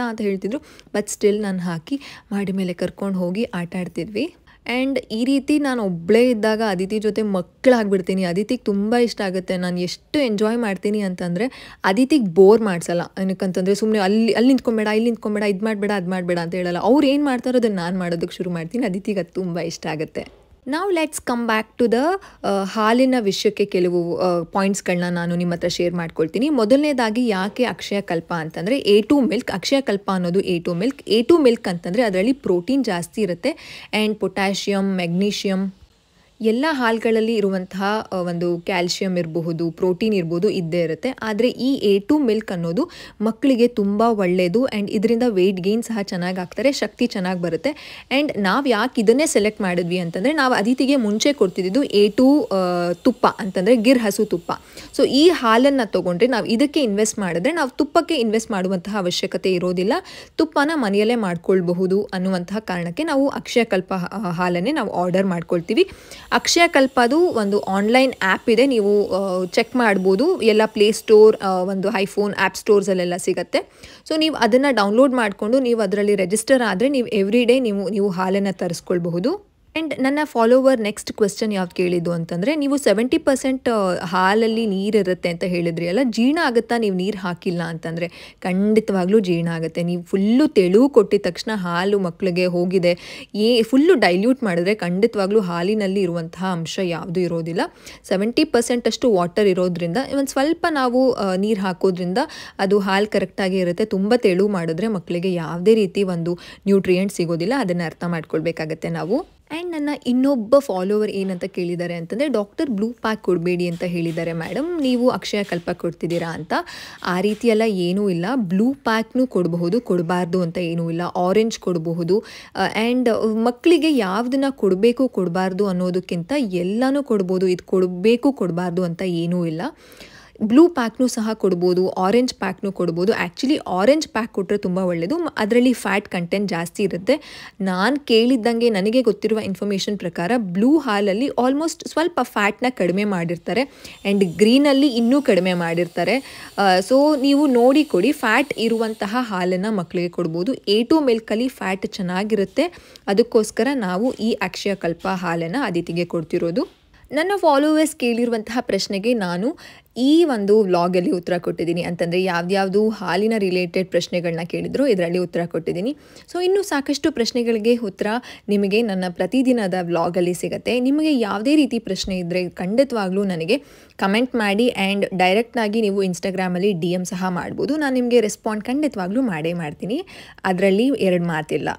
ಅಂತ ಹೇಳ್ತಿದ್ರು. ಬಟ್ ಸ್ಟಿಲ್ ನಾನು ಹಾಕಿ ಮಾಡಿ ಮೇಲೆ ಕರ್ಕೊಂಡು ಹೋಗಿ ಆಟ ಆಡ್ತಿದ್ವಿ. ಆ್ಯಂಡ್ ಈ ರೀತಿ ನಾನು ಒಬ್ಬಳೇ ಇದ್ದಾಗ ಅದಿತಿ ಜೊತೆ ಮಕ್ಕಳಾಗ್ಬಿಡ್ತೀನಿ. ಅದಿತಿಗೆ ತುಂಬ ಇಷ್ಟ ಆಗುತ್ತೆ. ನಾನು ಎಷ್ಟು ಎಂಜಾಯ್ ಮಾಡ್ತೀನಿ ಅಂತಂದರೆ ಅದಿತಿಗೆ ಬೋರ್ ಮಾಡಿಸಲ್ಲ. ಏನಕ್ಕಂತಂದರೆ ಸುಮ್ಮನೆ ಅಲ್ಲಿ ನಿಂತ್ಕೊಂಬೇಡ, ಇಲ್ಲಿ ನಿಂತ್ಕೊಂಬೇಡ, ಇದು ಮಾಡಬೇಡ, ಅದು ಮಾಡಬೇಡ ಅಂತ ಹೇಳಲ್ಲ. ಅವ್ರು ಏನು ಮಾಡ್ತಾರೋ ಅದನ್ನು ನಾನು ಮಾಡೋದಕ್ಕೆ ಶುರು ಮಾಡ್ತೀನಿ. ಅದಿತಿಗೆ ಅದು ತುಂಬ ಇಷ್ಟ ಆಗುತ್ತೆ. ನಾವು let's come back to the ಹಾಲಿನ ವಿಷಯಕ್ಕೆ ಕೆಲವು ಪಾಯಿಂಟ್ಸ್ಗಳನ್ನ ನಾನು ನಿಮ್ಮ ಹತ್ರ ಶೇರ್ ಮಾಡ್ಕೊಳ್ತೀನಿ. ಮೊದಲನೇದಾಗಿ ಯಾಕೆ ಅಕ್ಷಯ ಕಲ್ಪ ಅಂತಂದರೆ A2 ಮಿಲ್ಕ್. ಅಕ್ಷಯ ಕಲ್ಪ ಅನ್ನೋದು A2 ಮಿಲ್ಕ್ ಅಂತಂದರೆ ಅದರಲ್ಲಿ ಪ್ರೋಟೀನ್ ಜಾಸ್ತಿ ಇರುತ್ತೆ. ಆ್ಯಂಡ್ ಪೊಟ್ಯಾಷಿಯಮ್, ಮೆಗ್ನೀಷಿಯಮ್ ಎಲ್ಲ ಹಾಲುಗಳಲ್ಲಿ ಇರುವಂತಹ ಒಂದು ಕ್ಯಾಲ್ಶಿಯಂ ಇರಬಹುದು, ಪ್ರೋಟೀನ್ ಇರ್ಬೋದು, ಇದ್ದೇ ಇರುತ್ತೆ. ಆದರೆ ಈ A2 ಮಿಲ್ಕ್ ಅನ್ನೋದು ಮಕ್ಕಳಿಗೆ ತುಂಬ ಒಳ್ಳೆಯದು. ಆ್ಯಂಡ್ ಇದರಿಂದ ವೆಯ್ಟ್ ಗೇನ್ ಸಹ ಚೆನ್ನಾಗಿ ಆಗ್ತಾರೆ, ಶಕ್ತಿ ಚೆನ್ನಾಗಿ ಬರುತ್ತೆ. ಆ್ಯಂಡ್ ನಾವು ಯಾಕೆ ಇದನ್ನೇ ಸೆಲೆಕ್ಟ್ ಮಾಡಿದ್ವಿ ಅಂತಂದರೆ, ನಾವು ಅದಿತಿಗೆ ಮುಂಚೆ ಕೊಡ್ತಿದ್ದು A2 ತುಪ್ಪ ಅಂತಂದರೆ ಗಿರ್ ಹಸು ತುಪ್ಪ. ಸೊ ಈ ಹಾಲನ್ನು ತೊಗೊಂಡ್ರೆ ನಾವು ಇದಕ್ಕೆ ಇನ್ವೆಸ್ಟ್ ಮಾಡಿದ್ರೆ ನಾವು ತುಪ್ಪಕ್ಕೆ ಇನ್ವೆಸ್ಟ್ ಮಾಡುವಂತಹ ಅವಶ್ಯಕತೆ ಇರೋದಿಲ್ಲ, ತುಪ್ಪನ ಮನೆಯಲ್ಲೇ ಮಾಡ್ಕೊಳ್ಬಹುದು ಅನ್ನುವಂತಹ ಕಾರಣಕ್ಕೆ ನಾವು ಅಕ್ಷಯ ಕಲ್ಪ ಹಾಲನ್ನೇ ನಾವು ಆರ್ಡರ್ ಮಾಡ್ಕೊಳ್ತೀವಿ. ಅಕ್ಷಯ ಕಲ್ಪದು ಒಂದು ಆನ್ಲೈನ್ ಆ್ಯಪ್ ಇದೆ, ನೀವು ಚೆಕ್ ಮಾಡ್ಬೋದು. ಎಲ್ಲ ಪ್ಲೇಸ್ಟೋರ್, ಒಂದು ಐಫೋನ್ ಆ್ಯಪ್ ಸ್ಟೋರ್ಸಲ್ಲೆಲ್ಲ ಸಿಗುತ್ತೆ. ಸೊ ನೀವು ಅದನ್ನು ಡೌನ್ಲೋಡ್ ಮಾಡಿಕೊಂಡು ನೀವು ಅದರಲ್ಲಿ ರಿಜಿಸ್ಟರ್ ಆದರೆ ನೀವು ಎವ್ರಿ ಡೇ ನೀವು ಹಾಲನ್ನು ತರಿಸ್ಕೊಳ್ಬಹುದು. ಆ್ಯಂಡ್ ನನ್ನ ಫಾಲೋವರ್ ನೆಕ್ಸ್ಟ್ ಕ್ವೆಶ್ಚನ್ ಯಾವ್ದು ಕೇಳಿದ್ದು ಅಂತಂದರೆ, ನೀವು 70% ಹಾಲಲ್ಲಿ ನೀರಿರುತ್ತೆ ಅಂತ ಹೇಳಿದ್ರಿ ಅಲ್ಲ, ಜೀರ್ಣ ಆಗುತ್ತಾ ನೀವು ನೀರು ಹಾಕಿಲ್ಲ ಅಂತಂದರೆ? ಖಂಡಿತವಾಗ್ಲೂ ಜೀರ್ಣ ಆಗುತ್ತೆ. ನೀವು ಫುಲ್ಲು ತೆಳು ಕೊಟ್ಟಿದ ತಕ್ಷಣ ಹಾಲು ಮಕ್ಕಳಿಗೆ ಹೋಗಿದೆ, ಫುಲ್ಲು ಡೈಲ್ಯೂಟ್ ಮಾಡಿದ್ರೆ ಖಂಡಿತವಾಗ್ಲೂ ಹಾಲಿನಲ್ಲಿ ಇರುವಂತಹ ಅಂಶ ಯಾವುದೂ ಇರೋದಿಲ್ಲ. 70% ಅಷ್ಟು ವಾಟರ್ ಇರೋದ್ರಿಂದ ಒಂದು ಸ್ವಲ್ಪ ನಾವು ನೀರು ಹಾಕೋದ್ರಿಂದ ಅದು ಹಾಲು ಕರೆಕ್ಟಾಗಿ ಇರುತ್ತೆ. ತುಂಬ ತೆಳು ಮಾಡಿದ್ರೆ ಮಕ್ಕಳಿಗೆ ಯಾವುದೇ ರೀತಿ ಒಂದು ನ್ಯೂಟ್ರಿಯೆಂಟ್ ಸಿಗೋದಿಲ್ಲ. ಅದನ್ನು ಅರ್ಥ ಮಾಡ್ಕೊಳ್ಬೇಕಾಗತ್ತೆ ನಾವು. ಆ್ಯಂಡ್ ನನ್ನ ಇನ್ನೊಬ್ಬ ಫಾಲೋವರ್ ಏನಂತ ಕೇಳಿದ್ದಾರೆ ಅಂತಂದರೆ, ಡಾಕ್ಟರ್ ಬ್ಲೂ ಪ್ಯಾಕ್ ಕೊಡಬೇಡಿ ಅಂತ ಹೇಳಿದ್ದಾರೆ ಮೇಡಮ್, ನೀವು ಅಕ್ಷಯ ಕಲ್ಪ ಕೊಡ್ತಿದ್ದೀರಾ ಅಂತ. ಆ ರೀತಿಯೆಲ್ಲ ಏನೂ ಇಲ್ಲ. ಬ್ಲೂ ಪ್ಯಾಕ್ನೂ ಕೊಡಬಹುದು, ಕೊಡಬಾರ್ದು ಅಂತ ಏನೂ ಇಲ್ಲ. ಆರೆಂಜ್ ಕೊಡಬಹುದು. ಆ್ಯಂಡ್ ಮಕ್ಕಳಿಗೆ ಯಾವುದನ್ನು ಕೊಡಬೇಕು ಕೊಡಬಾರ್ದು ಅನ್ನೋದಕ್ಕಿಂತ ಎಲ್ಲನೂ ಕೊಡ್ಬೋದು. ಇದು ಕೊಡಬೇಕು ಕೊಡಬಾರ್ದು ಅಂತ ಏನೂ ಇಲ್ಲ. ಬ್ಲೂ ಪ್ಯಾಕ್ನೂ ಸಹ ಕೊಡ್ಬೋದು, ಆರೆಂಜ್ ಪ್ಯಾಕ್ನೂ ಕೊಡ್ಬೋದು. ಆ್ಯಕ್ಚುಲಿ ಆರೆಂಜ್ ಪ್ಯಾಕ್ ಕೊಟ್ಟರೆ ತುಂಬ ಒಳ್ಳೆಯದು, ಅದರಲ್ಲಿ ಫ್ಯಾಟ್ ಕಂಟೆಂಟ್ ಜಾಸ್ತಿ ಇರುತ್ತೆ. ನಾನು ಕೇಳಿದ್ದಂಗೆ ನನಗೆ ಗೊತ್ತಿರುವ ಇನ್ಫಾರ್ಮೇಷನ್ ಪ್ರಕಾರ ಬ್ಲೂ ಹಾಲಲ್ಲಿ ಆಲ್ಮೋಸ್ಟ್ ಸ್ವಲ್ಪ ಫ್ಯಾಟ್ನ ಕಡಿಮೆ ಮಾಡಿರ್ತಾರೆ, ಆ್ಯಂಡ್ ಗ್ರೀನಲ್ಲಿ ಇನ್ನೂ ಕಡಿಮೆ ಮಾಡಿರ್ತಾರೆ. ಸೊ ನೀವು ನೋಡಿ ಕೊಡಿ, ಫ್ಯಾಟ್ ಇರುವಂತಹ ಹಾಲನ್ನು ಮಕ್ಕಳಿಗೆ ಕೊಡ್ಬೋದು. A2 ಮಿಲ್ಕಲ್ಲಿ ಫ್ಯಾಟ್ ಚೆನ್ನಾಗಿರುತ್ತೆ, ಅದಕ್ಕೋಸ್ಕರ ನಾವು ಈ ಅಕ್ಷಯ ಕಲ್ಪ ಹಾಲನ್ನು ಅದಿತಿಗೆ ಕೊಡ್ತಿರೋದು. ನನ್ನ ಫಾಲೋವರ್ಸ್ ಕೇಳಿರುವಂತಹ ಪ್ರಶ್ನೆಗೆ ನಾನು ಈ ಒಂದು ವ್ಲಾಗಲ್ಲಿ ಉತ್ತರ ಕೊಟ್ಟಿದ್ದೀನಿ. ಅಂತಂದರೆ ಯಾವ್ದು ಹಾಲಿನ ರಿಲೇಟೆಡ್ ಪ್ರಶ್ನೆಗಳನ್ನ ಕೇಳಿದ್ರು ಇದರಲ್ಲಿ ಉತ್ತರ ಕೊಟ್ಟಿದ್ದೀನಿ. ಸೊ ಇನ್ನೂ ಸಾಕಷ್ಟು ಪ್ರಶ್ನೆಗಳಿಗೆ ಉತ್ತರ ನಿಮಗೆ ನನ್ನ ಪ್ರತಿದಿನದ ವ್ಲಾಗಲ್ಲಿ ಸಿಗುತ್ತೆ. ನಿಮಗೆ ಯಾವುದೇ ರೀತಿ ಪ್ರಶ್ನೆ ಇದ್ದರೆ ಖಂಡಿತವಾಗ್ಲೂ ನನಗೆ ಕಮೆಂಟ್ ಮಾಡಿ, ಆ್ಯಂಡ್ ಡೈರೆಕ್ಟಾಗಿ ನೀವು ಇನ್ಸ್ಟಾಗ್ರಾಮಲ್ಲಿ DM ಸಹ ಮಾಡ್ಬೋದು. ನಾನು ನಿಮಗೆ ರೆಸ್ಪಾಂಡ್ ಖಂಡಿತವಾಗ್ಲೂ ಮಾಡೇ ಮಾಡ್ತೀನಿ, ಅದರಲ್ಲಿ ಎರಡು ಮಾತಿಲ್ಲ.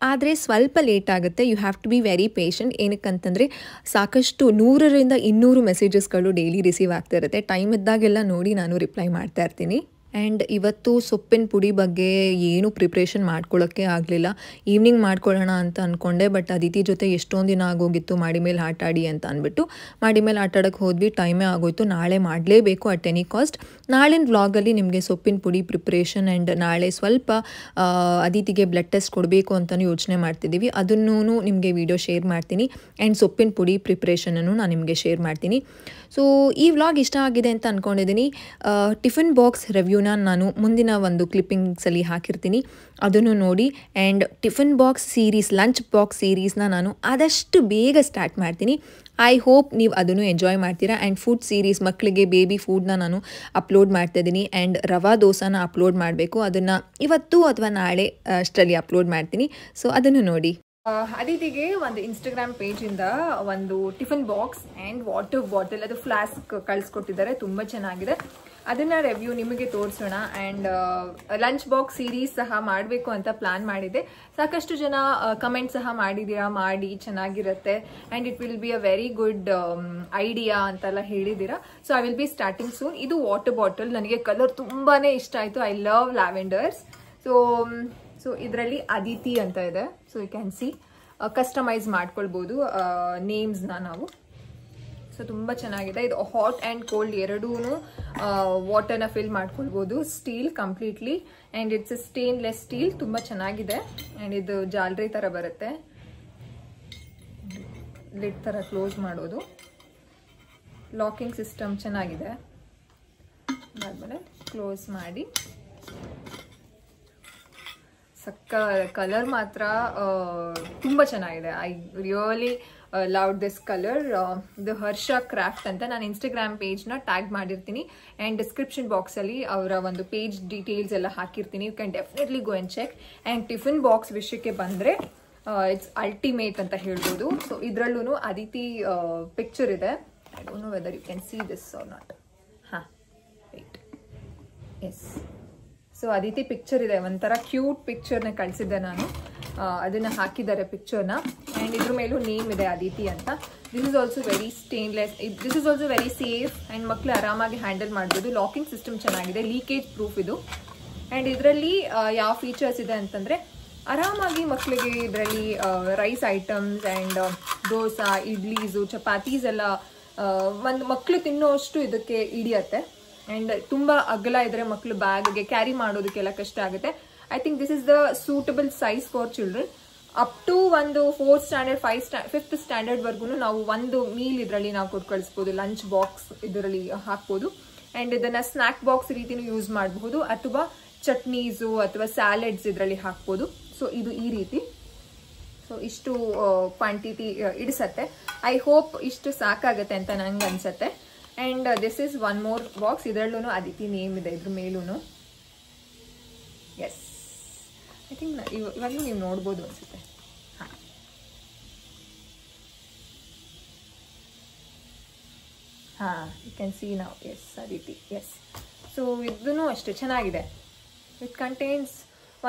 ಆದರೆ ಸ್ವಲ್ಪ ಲೇಟ್ ಆಗುತ್ತೆ. You have to be very patient. ಏನಕ್ಕಂತಂದರೆ ಸಾಕಷ್ಟು 100ರಿಂದ 200 ಮೆಸೇಜಸ್ಗಳು ಡೈಲಿ ರಿಸೀವ್ ಆಗ್ತಾ ಇರುತ್ತೆ. ಟೈಮ್ ಇದ್ದಾಗೆಲ್ಲ ನೋಡಿ ನಾನು ರಿಪ್ಲೈ ಮಾಡ್ತಾ ಇರ್ತೀನಿ. ಆ್ಯಂಡ್ ಇವತ್ತು ಸೊಪ್ಪಿನ ಪುಡಿ ಬಗ್ಗೆ ಏನು ಪ್ರಿಪ್ರೇಷನ್ ಮಾಡ್ಕೊಳ್ಳೋಕ್ಕೆ ಆಗಲಿಲ್ಲ. ಈವ್ನಿಂಗ್ ಮಾಡ್ಕೊಳ್ಳೋಣ ಅಂತ ಅಂದ್ಕೊಂಡೆ, ಬಟ್ ಅದಿತಿ ಜೊತೆ ಎಷ್ಟೊಂದು ದಿನ ಆಗೋಗಿತ್ತು ಮಾಡಿ ಮೇಲೆ ಆಟ ಆಡಿ ಅಂತ ಅಂದ್ಬಿಟ್ಟು ಮಾಡಿ ಮೇಲೆ ಆಟ ಆಡೋಕ್ಕೆ ಹೋದ್ವಿ. ಟೈಮೇ ಆಗೋಯ್ತು. ನಾಳೆ ಮಾಡಲೇಬೇಕು ಅಟ್ ಎನಿ ಕಾಸ್ಟ್. ನಾಳಿನ ವ್ಲಾಗಲ್ಲಿ ನಿಮಗೆ ಸೊಪ್ಪಿನ ಪುಡಿ ಪ್ರಿಪ್ರೇಷನ್ ಆ್ಯಂಡ್ ನಾಳೆ ಸ್ವಲ್ಪ ಅದಿತಿಗೆ ಬ್ಲಡ್ ಟೆಸ್ಟ್ ಕೊಡಬೇಕು ಅಂತಲೂ ಯೋಚನೆ ಮಾಡ್ತಿದ್ದೀವಿ, ಅದನ್ನೂ ನಿಮಗೆ ವಿಡಿಯೋ ಶೇರ್ ಮಾಡ್ತೀನಿ. ಆ್ಯಂಡ್ ಸೊಪ್ಪಿನ ಪುಡಿ ಪ್ರಿಪ್ರೇಷನನ್ನು ನಾನು ನಿಮಗೆ ಶೇರ್ ಮಾಡ್ತೀನಿ. ಸೊ ಈ ವ್ಲಾಗ್ ಇಷ್ಟ ಆಗಿದೆ ಅಂತ ಅಂದ್ಕೊಂಡಿದ್ದೀನಿ. ಟಿಫಿನ್ ಬಾಕ್ಸ್ ರಿವ್ಯೂನ ನಾನು ಮುಂದಿನ ಒಂದು ಕ್ಲಿಪ್ಪಿಂಗ್ಸಲ್ಲಿ ಹಾಕಿರ್ತೀನಿ, ಅದನ್ನು ನೋಡಿ. And tiffin box series, lunch box ಸೀರೀಸ್ನ ನಾನು ಆದಷ್ಟು ಬೇಗ ಸ್ಟಾರ್ಟ್ ಮಾಡ್ತೀನಿ. ಐ ಹೋಪ್ ನೀವು ಅದನ್ನು ಎಂಜಾಯ್ ಮಾಡ್ತೀರಾ. ಆ್ಯಂಡ್ ಫುಡ್ ಸೀರೀಸ್, ಮಕ್ಕಳಿಗೆ ಬೇಬಿ ಫುಡ್ನ ನಾನು ಅಪ್ಲೋಡ್ ಮಾಡ್ತಾಯಿದ್ದೀನಿ. ಆ್ಯಂಡ್ ರವಾ ದೋಸಾನ ಅಪ್ಲೋಡ್ ಮಾಡಬೇಕು, ಅದನ್ನು ಇವತ್ತು ಅಥವಾ ನಾಳೆ ಅಷ್ಟರಲ್ಲಿ ಅಪ್ಲೋಡ್ ಮಾಡ್ತೀನಿ. ಸೊ ಅದನ್ನು ನೋಡಿ. ಅದಿತಿಗೆ ಒಂದು ಇನ್ಸ್ಟಾಗ್ರಾಮ್ ಪೇಜಿಂದ ಒಂದು tiffin box and water bottle, ಅದು ಫ್ಲಾಸ್ಕ್ ಕಳಿಸ್ಕೊಟ್ಟಿದ್ದಾರೆ. ತುಂಬ ಚೆನ್ನಾಗಿದೆ. ಅದನ್ನು ರಿವ್ಯೂ ನಿಮಗೆ ತೋರಿಸೋಣ. ಆ್ಯಂಡ್ ಲಂಚ್ ಬಾಕ್ಸ್ ಸೀರೀಸ್ ಸಹ ಮಾಡಬೇಕು ಅಂತ ಪ್ಲಾನ್ ಮಾಡಿದೆ. ಸಾಕಷ್ಟು ಜನ ಕಮೆಂಟ್ ಸಹ ಮಾಡಿದ್ದೀರಾ, ಮಾಡಿ ಚೆನ್ನಾಗಿರುತ್ತೆ and it will be a very good idea ಅಂತೆಲ್ಲ ಹೇಳಿದ್ದೀರಾ. So I will be starting soon. ಇದು ವಾಟರ್ ಬಾಟಲ್, ನನಗೆ ಕಲರ್ ತುಂಬಾ ಇಷ್ಟ ಆಯಿತು. I love lavenders. ಸೊ ಇದರಲ್ಲಿ ಅದಿತಿ ಅಂತ ಇದೆ. So you can see customise ಮಾಡ್ಕೊಳ್ಬೋದು ನೇಮ್ಸ್ನ ನಾವು. ಸೊ ತುಂಬ ಚೆನ್ನಾಗಿದೆ. ಇದು ಹಾಟ್ ಆ್ಯಂಡ್ ಕೋಲ್ಡ್ ಎರಡೂ ವಾಟರ್ನ ಫಿಲ್ ಮಾಡ್ಕೊಳ್ಬೋದು. Steel completely and it's stainless steel. ತುಂಬ ಚೆನ್ನಾಗಿದೆ. ಆ್ಯಂಡ್ ಇದು ಜಾಲರಿ ಥರ ಬರುತ್ತೆ, ಲಿಡ್ ಥರ ಕ್ಲೋಸ್ ಮಾಡೋದು. ಲಾಕಿಂಗ್ ಸಿಸ್ಟಮ್ ಚೆನ್ನಾಗಿದೆ. ಆದಮೇಲೆ ಕ್ಲೋಸ್ ಮಾಡಿ ಕಲರ್ ಮಾತ್ರ ತುಂಬ ಚೆನ್ನಾಗಿದೆ. I really love this colour. ಇದು ಹರ್ಷ ಕ್ರಾಫ್ಟ್ ಅಂತ ನಾನು ಇನ್ಸ್ಟಾಗ್ರಾಮ್ ಪೇಜ್ನ ಟ್ಯಾಗ್ ಮಾಡಿರ್ತೀನಿ ಆ್ಯಂಡ್ ಡಿಸ್ಕ್ರಿಪ್ಷನ್ ಬಾಕ್ಸಲ್ಲಿ ಅವರ ಒಂದು ಪೇಜ್ ಡೀಟೇಲ್ಸ್ ಎಲ್ಲ ಹಾಕಿರ್ತೀನಿ. You can definitely go and check. And tiffin box ವಿಷಯಕ್ಕೆ ಬಂದರೆ ಇಟ್ಸ್ ಅಲ್ಟಿಮೇಟ್ ಅಂತ ಹೇಳ್ಬೋದು. ಸೊ ಇದರಲ್ಲೂ ಅದಿತಿ ಪಿಕ್ಚರ್ ಇದೆ. I don't know whether you can see this or not. ಹಾಂ, right, yes. So Aditi picture ಇದೆ, ಒಂಥರ ಕ್ಯೂಟ್ ಪಿಕ್ಚರ್ನ ಕಳಿಸಿದ್ದೆ ನಾನು. ಅದನ್ನು ಹಾಕಿದ್ದಾರೆ ಪಿಕ್ಚರ್ನ. ಆ್ಯಂಡ್ ಇದ್ರ ಮೇಲೂ ನೇಮ್ ಇದೆ ಅದಿತಿ ಅಂತ. This is also very stainless. This is also very safe and ಮಕ್ಕಳು ಆರಾಮಾಗಿ ಹ್ಯಾಂಡಲ್ ಮಾಡ್ಬೋದು. ಲಾಕಿಂಗ್ ಸಿಸ್ಟಮ್ ಚೆನ್ನಾಗಿದೆ, ಲೀಕೇಜ್ ಪ್ರೂಫ್ ಇದು. ಆ್ಯಂಡ್ ಇದರಲ್ಲಿ ಯಾವ ಫೀಚರ್ಸ್ ಇದೆ ಅಂತಂದರೆ, ಆರಾಮಾಗಿ ಮಕ್ಕಳಿಗೆ ಇದರಲ್ಲಿ rice items and dosa, ಇಡ್ಲೀಸು, chapatis ಎಲ್ಲ ಒಂದು ಮಕ್ಕಳು ತಿನ್ನೋಷ್ಟು ಇದಕ್ಕೆ ಹಿಡಿಯತ್ತೆ. ಆ್ಯಂಡ್ ತುಂಬ ಅಗಲ ಇದ್ರೆ ಮಕ್ಕಳು ಬ್ಯಾಗ್ಗೆ ಕ್ಯಾರಿ ಮಾಡೋದಕ್ಕೆಲ್ಲ ಕಷ್ಟ ಆಗುತ್ತೆ. I think this is the suitable size for children. Up to ಒಂದು 4th ಸ್ಟ್ಯಾಂಡರ್ಡ್ 5th ಸ್ಟ್ಯಾಂಡರ್ಡ್ವರೆಗೂ ನಾವು ಒಂದು ಮೀಲ್ ಇದರಲ್ಲಿ ನಾವು ಕೊಟ್ಟು ಕಳಿಸ್ಬೋದು. ಲಂಚ್ ಬಾಕ್ಸ್ ಇದರಲ್ಲಿ ಹಾಕ್ಬೋದು. ಆ್ಯಂಡ್ ಇದನ್ನು ಸ್ನ್ಯಾಕ್ ಬಾಕ್ಸ್ ರೀತಿನೂ ಯೂಸ್ ಮಾಡಬಹುದು, ಅಥವಾ ಚಟ್ನೀಸು ಅಥವಾ ಸ್ಯಾಲೆಡ್ಸ್ ಇದರಲ್ಲಿ ಹಾಕ್ಬೋದು. ಸೊ ಇದು ಈ ರೀತಿ. ಸೊ ಇಷ್ಟು ಕ್ವಾಂಟಿಟಿ ಇಡಿಸತ್ತೆ. ಐ ಹೋಪ್ ಇಷ್ಟು ಸಾಕಾಗತ್ತೆ ಅಂತ ನಂಗೆ ಅನ್ಸತ್ತೆ. And this is one more box. ಇದರಲ್ಲೂ ಅದಿತಿ ನೇಮ್ ಇದೆ ಇದ್ರ ಮೇಲೂ. ಎಸ್, ಐ ಥಿಂಕ್ ಇವಾಗಲೂ ನೀವು ನೋಡ್ಬೋದು ಅನ್ಸುತ್ತೆ. ಹಾಂ, ಹಾಂ, ಯು ಕ್ಯಾನ್ ಸಿ ನಾವು. ಎಸ್, ಅದಿತಿ. ಎಸ್. ಸೊ ಇದೂ ಅಷ್ಟೇ ಚೆನ್ನಾಗಿದೆ. ಇಟ್ ಕಂಟೈನ್ಸ್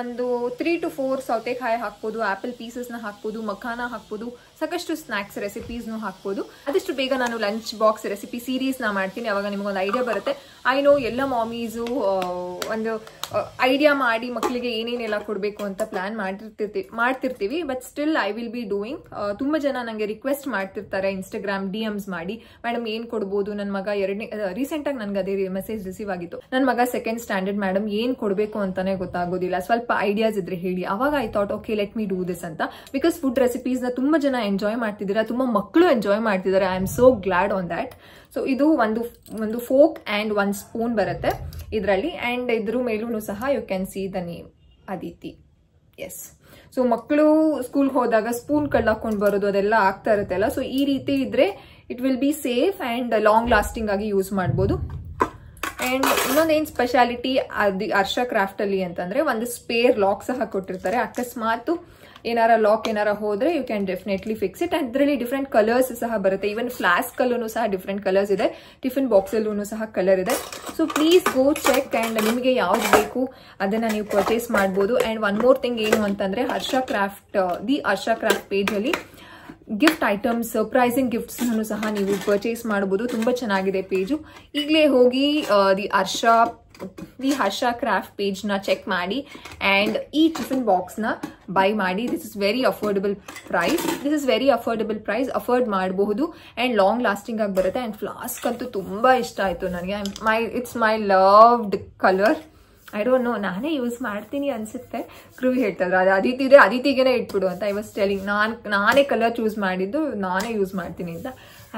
ಒಂದು 3 to 4 ಸೌತೆಕಾಯಿ ಹಾಕ್ಬೋದು, ಆ್ಯಪಲ್ ಪೀಸಸ್ನ ಹಾಕ್ಬೋದು, ಮಖಾನ ಹಾಕ್ಬೋದು, ಸಾಕಷ್ಟು ಸ್ನ್ಯಾಕ್ಸ್ ರೆಸಿಪೀಸ್ನು ಹಾಕ್ಬೋದು. ಆದಷ್ಟು ಬೇಗ ನಾನು ಲಂಚ್ ಬಾಕ್ಸ್ ರೆಸಿಪಿ ಸೀರೀಸ್ನ ಮಾಡ್ತೀನಿ, ಅವಾಗ ನಿಮಗೊಂದು ಐಡಿಯಾ ಬರುತ್ತೆ. ಐ ನೋ ಎಲ್ಲ ಮಾಮೀಸು ಒಂದು ಐಡಿಯಾ ಮಾಡಿ ಮಕ್ಕಳಿಗೆ ಏನೇನೆಲ್ಲ ಕೊಡಬೇಕು ಅಂತ ಪ್ಲ್ಯಾನ್ ಮಾಡ್ತಿರ್ತೀವಿ. But still I will be doing. ತುಂಬ ಜನ ನನಗೆ ರಿಕ್ವೆಸ್ಟ್ ಮಾಡ್ತಿರ್ತಾರೆ ಇನ್ಸ್ಟಾಗ್ರಾಮ್ DMs ಮಾಡಿ, ಮೇಡಮ್ ಏನು ಕೊಡ್ಬೋದು, ನನ್ನ ಮಗ ರೀಸೆಂಟಾಗಿ ನನಗೆ ಅದೇ ಮೆಸೇಜ್ ರಿಸೀವ್ ಆಗಿತ್ತು. ನನ್ನ ಮಗ 2nd ಸ್ಟ್ಯಾಂಡರ್ಡ್ ಮೇಡಮ್ ಏನು ಕೊಡಬೇಕು ಅಂತಾನೆ ಗೊತ್ತಾಗೋದಿಲ್ಲ, ಸ್ವಲ್ಪ ಐಡಿಯಾಸ್ ಇದ್ರೆ ಹೇಳಿ. ಅವಾಗ I thought okay let me do this ಅಂತ. ಬಿಕಾಸ್ ಫುಡ್ ರೆಸಿಪೀಸ್ನ ತುಂಬ ಜನ ಎಂಜಾಯ್ ಮಾಡ್ತಿದ್ದೀರಾ, ತುಂಬ ಮಕ್ಕಳು ಎಂಜಾಯ್ ಮಾಡ್ತಿದ್ದಾರೆ. I am so glad on that. So ಇದು ಒಂದು ಫೋಕ್ ಆ್ಯಂಡ್ 1 ಸ್ಪೂನ್ ಬರುತ್ತೆ ಇದರಲ್ಲಿ. ಆ್ಯಂಡ್ ಇದ್ರ ಮೇಲೂ ಸಹ you can see the name Aditi. Yes. So ಮಕ್ಕಳು ಸ್ಕೂಲ್ಗೆ ಹೋದಾಗ ಸ್ಪೂನ್ ಕಳ್ಳಾಕೊಂಡು ಬರೋದು ಅದೆಲ್ಲ ಆಗ್ತಾ ಇರುತ್ತಲ್ಲ. ಸೊ ಈ ರೀತಿ ಇದ್ರೆ it will be safe and long lasting ಆಗಿ ಯೂಸ್ ಮಾಡ್ಬೋದು. ಆ್ಯಂಡ್ ಇನ್ನೊಂದೇನು ಸ್ಪೆಷಾಲಿಟಿ ಹರ್ಷ ಕ್ರಾಫ್ಟಲ್ಲಿ ಅಂತಂದರೆ, ಒಂದು ಸ್ಪೇರ್ ಲಾಕ್ ಸಹ ಕೊಟ್ಟಿರ್ತಾರೆ. ಅಕಸ್ಮಾತ್ ಏನಾರ ಲಾಕ್ ಏನಾರ ಹೋದರೆ you can definitely fix it. And ಇದರಲ್ಲಿ ಡಿಫ್ರೆಂಟ್ ಕಲರ್ಸ್ ಸಹ ಬರುತ್ತೆ. ಈವನ್ ಫ್ಲಾಸ್ಕಲ್ಲೂ ಸಹ ಡಿಫ್ರೆಂಟ್ ಕಲರ್ಸ್ ಇದೆ, ಟಿಫಿನ್ ಬಾಕ್ಸಲ್ಲೂ ಸಹ ಕಲರ್ ಇದೆ. So please go check. And ನಿಮಗೆ ಯಾವ್ದು ಬೇಕು ಅದನ್ನು ನೀವು ಪರ್ಚೇಸ್ ಮಾಡ್ಬೋದು. ಆ್ಯಂಡ್ ಒನ್ ಮೋರ್ ಥಿಂಗ್ ಏನು ಅಂತಂದರೆ, ಹರ್ಷ ಕ್ರಾಫ್ಟ್ ಪೇಜಲ್ಲಿ ಗಿಫ್ಟ್ ಐಟಮ್ಸ್, ಸರ್ಪ್ರೈಸಿಂಗ್ ಗಿಫ್ಟ್ಸ್ ಸಹ ನೀವು ಪರ್ಚೇಸ್ ಮಾಡಬಹುದು. ತುಂಬ ಚೆನ್ನಾಗಿದೆ ಪೇಜು. ಈಗಲೇ ಹೋಗಿ ದಿ ಹರ್ಷ ಕ್ರಾಫ್ಟ್ ಪೇಜ್ನ ಚೆಕ್ ಮಾಡಿ ಆ್ಯಂಡ್ ಈ ಟಿಫಿನ್ ಬಾಕ್ಸ್ನ ಬೈ ಮಾಡಿ. This is very affordable price. Afford ಮಾಡಬಹುದು ಆ್ಯಂಡ್ ಲಾಂಗ್ ಲಾಸ್ಟಿಂಗ್ ಆಗಿ ಬರುತ್ತೆ. ಆ್ಯಂಡ್ ಫ್ಲಾಸ್ಕ್ ಅಂತೂ ತುಂಬ ಇಷ್ಟ ಆಯಿತು ನನಗೆ. It's my loved colour. I don't know, ನಾನೇ ಯೂಸ್ ಮಾಡ್ತೀನಿ ಅನ್ಸುತ್ತೆ. ಕ್ರೂ ಹೇಳ್ತಾರೆ ಅದು ಅದಿತಿಗೇನೆ ಇಟ್ಬಿಡು ಅಂತ. ಐ ವಾಸ್ ಟೆಲಿಂಗ್, ನಾನೇ ಕಲರ್ ಚೂಸ್ ಮಾಡಿದ್ದು, ನಾನೇ ಯೂಸ್ ಮಾಡ್ತೀನಿ ಅಂತ.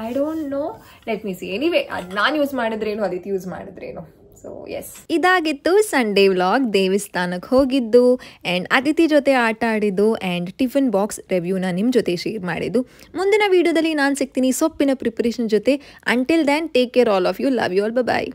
I don't know, let me see. Anyway, ಅದು ನಾನು ಯೂಸ್ ಮಾಡಿದ್ರೇನು, ಅದಿತಿ ಯೂಸ್ ಮಾಡಿದ್ರೇನು. ಸೊ ಎಸ್, ಇದಾಗಿತ್ತು ಸಂಡೇ ವ್ಲಾಗ್. ದೇವಸ್ಥಾನಕ್ಕೆ ಹೋಗಿದ್ದು ಆ್ಯಂಡ್ ಅದಿತಿ ಜೊತೆ ಆಟ ಆಡಿದ್ದು ಆ್ಯಂಡ್ ಟಿಫಿನ್ ಬಾಕ್ಸ್ ರಿವ್ಯೂನ ನಿಮ್ಮ ಜೊತೆ ಶೇರ್ ಮಾಡಿದ್ದು. ಮುಂದಿನ ವೀಡಿಯೋದಲ್ಲಿ ನಾನು ಸಿಗ್ತೀನಿ ಸೊಪ್ಪಿನ ಪ್ರಿಪರೇಷನ್ ಜೊತೆ. Until then, take care all of you. Love you all. Bye.